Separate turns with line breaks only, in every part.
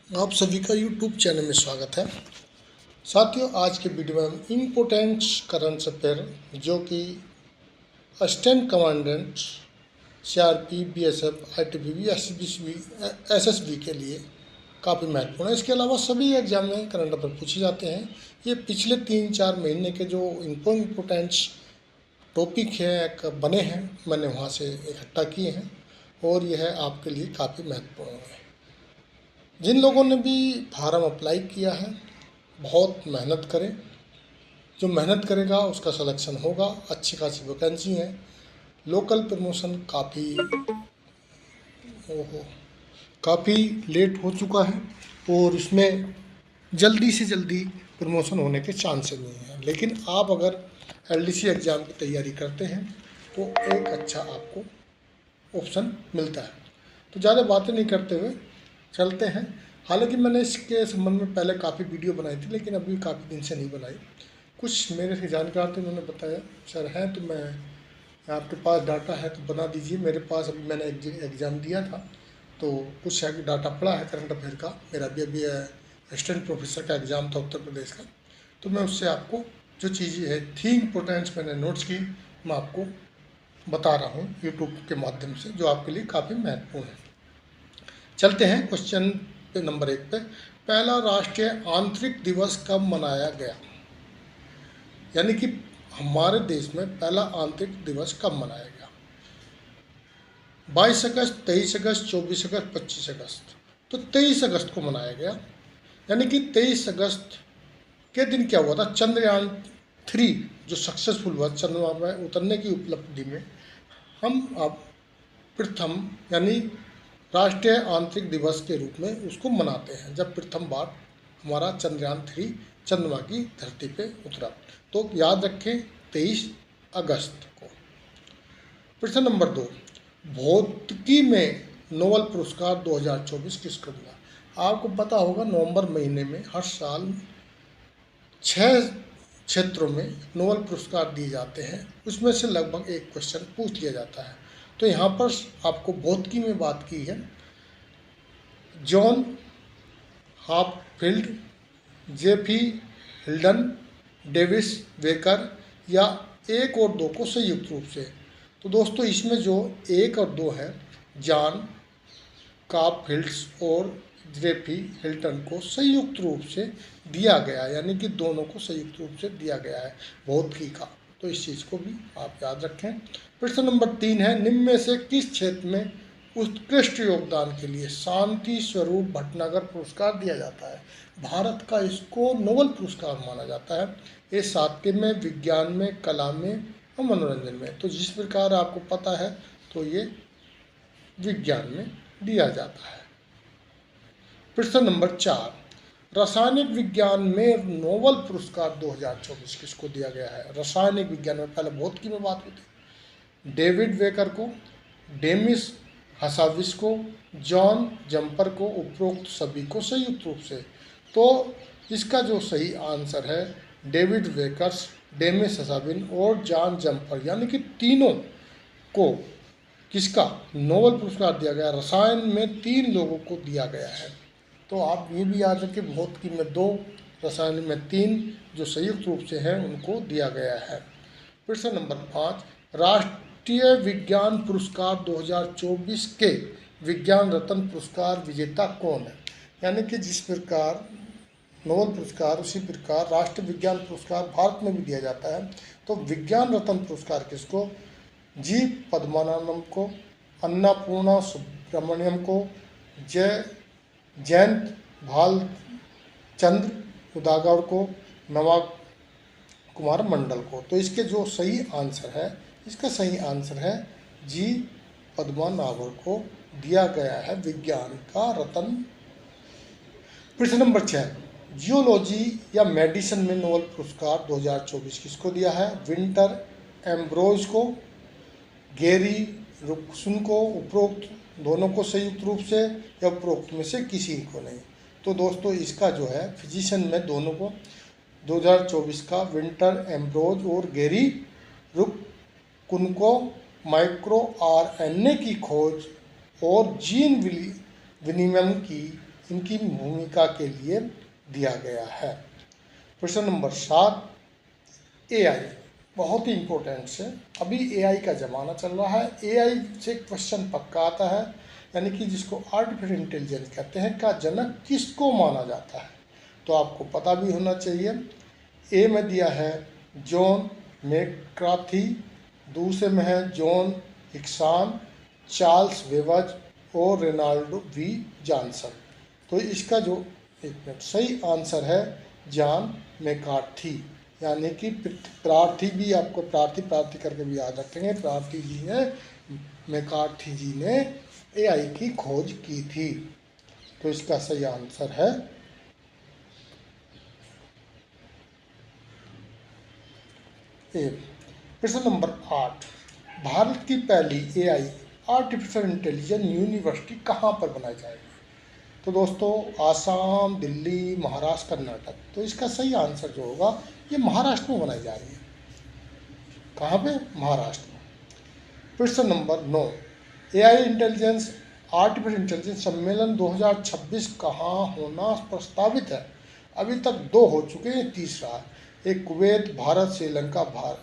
आप सभी का YouTube चैनल में स्वागत है। साथियों, आज के वीडियो में हम इम्पोर्टेंट करंट अफेयर जो कि assistant commandant CRP, BSF, ITBP, SSB के लिए काफ़ी महत्वपूर्ण है। इसके अलावा सभी एग्जाम में करंट अफेयर पूछे जाते हैं। ये पिछले 3-4 महीने के जो इम्पोर्टेंट टॉपिक है बने हैं, मैंने वहाँ से इकट्ठा किए हैं और यह आपके लिए काफ़ी महत्वपूर्ण है। जिन लोगों ने भी फार्म अप्लाई किया है, बहुत मेहनत करें। जो मेहनत करेगा उसका सिलेक्शन होगा। अच्छी खासी वैकेंसी है। लोकल प्रमोशन काफ़ी लेट हो चुका है और इसमें जल्दी से जल्दी प्रमोशन होने के चांसेस नहीं हैं। लेकिन आप अगर LDC एग्ज़ाम की तैयारी करते हैं तो एक अच्छा आपको ऑप्शन मिलता है। तो ज़्यादा बातें नहीं करते हुए चलते हैं। हालांकि मैंने इसके संबंध में पहले काफ़ी वीडियो बनाई थी, लेकिन अभी काफ़ी दिन से नहीं बनाई। कुछ मेरे से जानकार थे, उन्होंने बताया सर है तो मैं आपके पास डाटा है तो बना दीजिए। मेरे पास अभी मैंने एग्ज़ाम दिया था तो कुछ है कि डाटा पड़ा है करंट अफेयर का। मेरा भी अभी असिस्टेंट प्रोफेसर का एग्ज़ाम था उत्तर प्रदेश का, तो मैं उससे आपको जो चीज़ें है थी इम्पोर्टेंस मैंने नोट्स की, मैं आपको बता रहा हूँ यूट्यूब के माध्यम से, जो आपके लिए काफ़ी महत्वपूर्ण है। चलते हैं क्वेश्चन पे नंबर 1 पे। पहला राष्ट्रीय आंतरिक दिवस कब मनाया गया? यानी कि हमारे देश में पहला आंतरिक दिवस कब मनाया गया? 22 अगस्त, 23 अगस्त, 24 अगस्त, 25 अगस्त। तो 23 अगस्त को मनाया गया। यानी कि 23 अगस्त के दिन क्या हुआ था? चंद्रयान 3 जो सक्सेसफुल हुआ, चंद्रमा में उतरने की उपलब्धि में हम अब प्रथम यानी राष्ट्रीय आंतरिक दिवस के रूप में उसको मनाते हैं, जब प्रथम बार हमारा चंद्रयान 3 चंद्रमा की धरती पे उतरा। तो याद रखें 23 अगस्त को। प्रश्न नंबर 2, भौतिकी में नोबेल पुरस्कार 2024 किसको मिला? आपको पता होगा नवंबर महीने में हर साल 6 क्षेत्रों में नोबेल पुरस्कार दिए जाते हैं। उसमें से लगभग एक क्वेश्चन पूछ लिया जाता है। तो यहाँ पर आपको भौतिकी में बात की है। जॉन हाफील्ड, जेफी हिल्डन, डेविस बेकर या 1 और 2 को संयुक्त रूप से? तो दोस्तों इसमें जो 1 और 2 है, जॉन काफील्ड्स और जेफी हिल्टन को संयुक्त रूप से दिया गया, यानी कि दोनों को संयुक्त रूप से दिया गया है भौतिकी का। तो इस चीज़ को भी आप याद रखें। प्रश्न नंबर 3 है, निम्न में से किस क्षेत्र में उत्कृष्ट योगदान के लिए शांति स्वरूप भटनागर पुरस्कार दिया जाता है? भारत का इसको नोबेल पुरस्कार माना जाता है। ये साहित्य में, विज्ञान में, कला में और मनोरंजन में। तो जिस प्रकार आपको पता है तो ये विज्ञान में दिया जाता है। प्रश्न नंबर 4, रासायनिक विज्ञान में नोबेल पुरस्कार 2024 किसको दिया गया है? रासायनिक विज्ञान में, पहले भौतिकी में बात हुई थी, डेविड बेकर को, डेमिस हसाविस को, जॉन जम्पर को, उपरोक्त सभी को संयुक्त रूप से? तो इसका जो सही आंसर है डेविड बेकर्स, डेमिस हसाविन और जॉन जम्पर, यानी कि तीनों को किसका नोबेल पुरस्कार दिया गया? रसायन में 3 लोगों को दिया गया है। तो आप ये भी याद रखें भौतिकी में 2, रसायन में 3 जो संयुक्त रूप से हैं उनको दिया गया है। प्रश्न नंबर 5, राष्ट्रीय विज्ञान पुरस्कार 2024 के विज्ञान रत्न पुरस्कार विजेता कौन है? यानी कि जिस प्रकार नोबेल पुरस्कार उसी प्रकार राष्ट्रीय विज्ञान पुरस्कार भारत में भी दिया जाता है। तो विज्ञान रत्न पुरस्कार किसको? जी पद्मनाभन को, अन्नपूर्णा सुब्रमण्यम को, जयंत भालचंद्र उदागर को, नवा कुमार मंडल को? तो इसके जो सही आंसर है, इसका सही आंसर है जी पद्मनाभन को दिया गया है विज्ञान का रत्न। प्रश्न नंबर 6, जियोलॉजी या मेडिसिन में नोबेल पुरस्कार 2024 किसको दिया है? विंटर एम्ब्रोज को, गैरी रुक्सन को, उपरोक्त दोनों को संयुक्त रूप से या उपरोक्त में से किसी को नहीं? तो दोस्तों इसका जो है फिजिशियन में दोनों को 2024 का विंटर एम्ब्रोज और गैरी रुक्सन को माइक्रो RNA की खोज और जीन विनिमय की इनकी भूमिका के लिए दिया गया है। प्रश्न नंबर 7, एआई बहुत ही इम्पोर्टेंट है। अभी एआई का ज़माना चल रहा है। एआई से क्वेश्चन पक्का आता है, यानी कि जिसको आर्टिफिशियल इंटेलिजेंस कहते हैं, का जनक किसको माना जाता है? तो आपको पता भी होना चाहिए। ए में दिया है जॉन मैकार्थी, दूसरे में है जॉन हिक्सन, चार्ल्स वेबज और रेनाल्डो वी जॉनसन। तो इसका जो एक मिनट सही आंसर है जॉन मैकार्थी, यानी कि प्रार्थी भी आपको प्रार्थी करके भी याद रखेंगे। प्रार्थी जी ने, मैकार्थी जी ने एआई की खोज की थी। तो इसका सही आंसर है ए। प्रश्न नंबर 8, भारत की पहली एआई आर्टिफिशियल इंटेलिजेंस यूनिवर्सिटी कहाँ पर बनाई जाएगी? तो दोस्तों आसाम, दिल्ली, महाराष्ट्र, कर्नाटक। तो इसका सही आंसर जो होगा ये महाराष्ट्र में बनाई जा रही है। कहाँ पे? महाराष्ट्र में। प्रश्न number 9, AI intelligence artificial intelligence सम्मेलन 2026 कहाँ होना प्रस्तावित है? अभी तक 2 हो चुके हैं, तीसरा है। एक कुवैत, भारत, श्रीलंका, भारत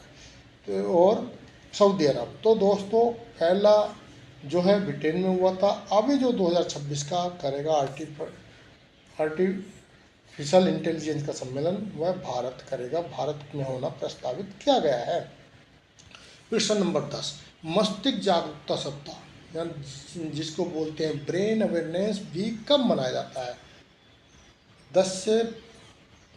और सऊदी अरब। तो दोस्तों पहला जो है ब्रिटेन में हुआ था। अभी जो 2026 का करेगा आर्टिफिशियल इंटेलिजेंस का सम्मेलन, वह भारत करेगा। भारत में होना प्रस्तावित किया गया है। प्रश्न नंबर 10, मस्तिष्क जागरूकता सप्ताह यानी जिसको बोलते हैं ब्रेन अवेयरनेस वीक कब मनाया जाता है? 10 से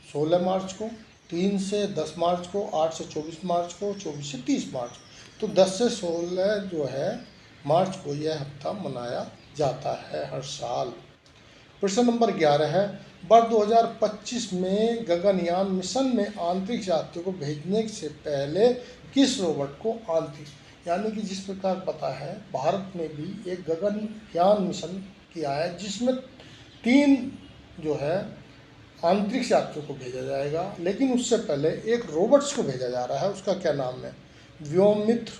16 मार्च को, 3 से 10 मार्च को, 8 से 24 मार्च को, 24 से 30 मार्च को। तो 10 से 16 जो है मार्च को यह हफ्ता मनाया जाता है हर साल। प्रश्न नंबर 11 है, वर्ष 2025 में गगनयान मिशन में अंतरिक्ष यात्रियों को भेजने से पहले किस रोबोट को अंतरिक्ष, यानी कि जिस प्रकार पता है भारत ने भी एक गगनयान मिशन किया है जिसमें 3 जो है अंतरिक्ष यात्रियों को भेजा जाएगा, लेकिन उससे पहले एक रोबोट्स को भेजा जा रहा है। उसका क्या नाम है? व्योममित्र,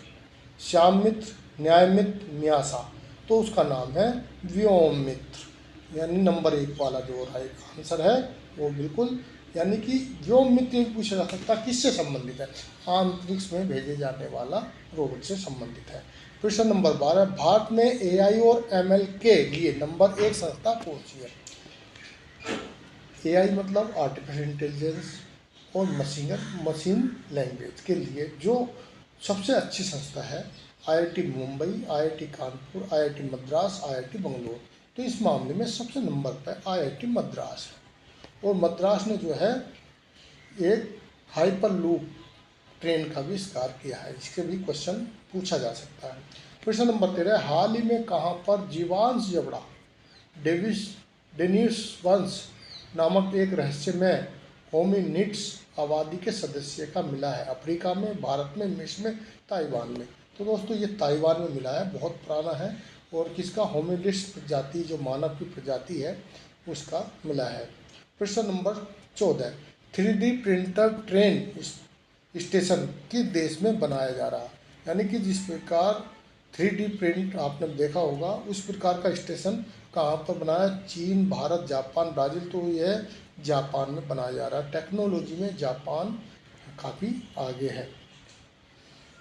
श्याममित्र, न्यायमित्र, न्यासा। तो उसका नाम है व्योममित्र, यानी नंबर 1 वाला जो राइट आंसर है वो बिल्कुल, यानी कि व्योममित्र पूछा जा सकता किससे संबंधित है? अंतरिक्ष में भेजे जाने वाला रोबोट से संबंधित है। प्रश्न नंबर 12, भारत में एआई और एमएल के लिए नंबर 1 संस्था कौन सी है? एआई मतलब आर्टिफिशियल इंटेलिजेंस और मशीन लैंग्वेज के लिए जो सबसे अच्छी संस्था है IIT Mumbai, IIT Kanpur, IIT Madras, IIT Bangalore. तो इस मामले में सबसे नंबर पर आईआईटी मद्रास है। और मद्रास ने जो है एक हाइपर लूप ट्रेन का भी आविष्कार किया है। इसके भी क्वेश्चन पूछा जा सकता है। प्रश्न नंबर 13, हाल ही में कहाँ पर जीवांश जबड़ा डेनिस वंश नामक एक रहस्यमय होमिनिड्स आबादी के सदस्य का मिला है? अफ्रीका में, भारत में, मिस्र में, ताइवान में। तो दोस्तों ये ताइवान में मिला है, बहुत पुराना है। और किसका? होमिनिड्स प्रजाति जो मानव की प्रजाति है उसका मिला है। प्रश्न number 14, 3D printer train station किस देश में बनाया जा रहा है? यानी कि जिस प्रकार 3D प्रिंट आपने देखा होगा उस प्रकार का स्टेशन कहाँ पर बनाया? चीन, भारत, जापान, ब्राज़ील। तो यह जापान में बनाया जा रहा है। टेक्नोलॉजी में जापान काफ़ी आगे है।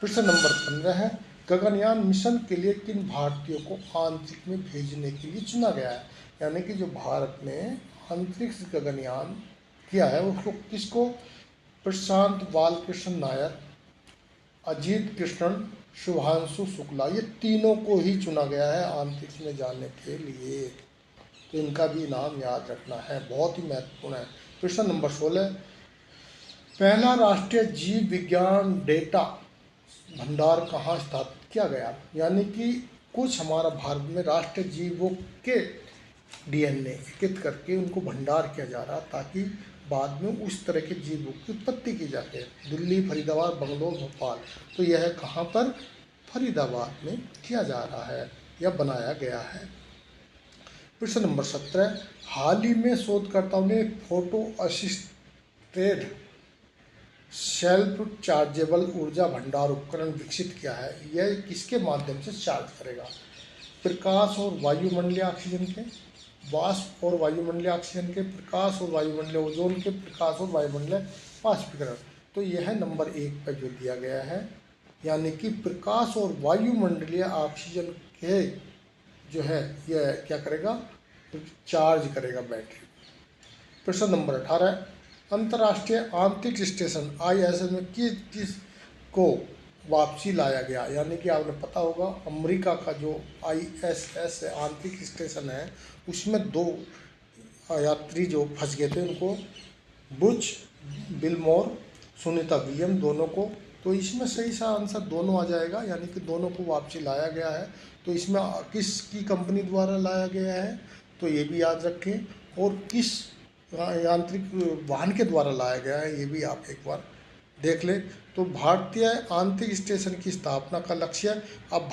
प्रश्न नंबर 15 है, गगनयान मिशन के लिए किन भारतीयों को अंतरिक्ष में भेजने के लिए चुना गया है? यानी कि जो भारत ने अंतरिक्ष गगनयान किया है उसको किसको? प्रशांत बालकृष्ण नायर, अजीत कृष्णन, शुभांशु शुक्ला, ये तीनों को ही चुना गया है अंतरिक्ष में जाने के लिए। तो इनका भी नाम याद रखना है, बहुत ही महत्वपूर्ण है। प्रश्न नंबर 16, पहला राष्ट्रीय जीव विज्ञान डेटा भंडार कहाँ स्थापित किया गया? यानी कि कुछ हमारा भारत में राष्ट्रीय जीवों के डीएनए एकत्रित करके उनको भंडार किया जा रहा ताकि बाद में उस तरह के जीवों की उत्पत्ति की जाती है। दिल्ली, फरीदाबाद, बंगलौर, भोपाल। तो यह कहाँ पर? फरीदाबाद में किया जा रहा है या बनाया गया है। प्रश्न नंबर 17, हाल ही में शोधकर्ताओं ने फोटो असिस्टेड सेल्फ चार्जेबल ऊर्जा भंडार उपकरण विकसित किया है। यह किसके माध्यम से चार्ज करेगा? प्रकाश और वायुमंडलीय ऑक्सीजन के, वाष्प और वायुमंडलीय ऑक्सीजन के प्रकाश और वायुमंडलीय ओजोन के प्रकाश और वायुमंडलीय वाष्पीकरण। तो यह नंबर 1 पर जो दिया गया है, यानी कि प्रकाश और वायुमंडलीय ऑक्सीजन के जो है यह क्या करेगा, चार्ज करेगा बैटरी। प्रश्न नंबर 18, अंतर्राष्ट्रीय आंतरिक स्टेशन ISS में किस को वापसी लाया गया। यानी कि आपने पता होगा अमेरिका का जो ISS आंतरिक स्टेशन है उसमें 2 यात्री जो फंस गए थे, उनको बुच बिलमोर, सुनीता विलियम, दोनों को। तो इसमें सही सा आंसर दोनों आ जाएगा, यानी कि दोनों को वापसी लाया गया है। तो इसमें किसकी कंपनी द्वारा लाया गया है, तो ये भी याद रखें, और किस यांत्रिक वाहन के द्वारा लाया गया है ये भी आप एक बार देख लें। तो भारतीय आंतरिक स्टेशन की स्थापना का लक्ष्य अब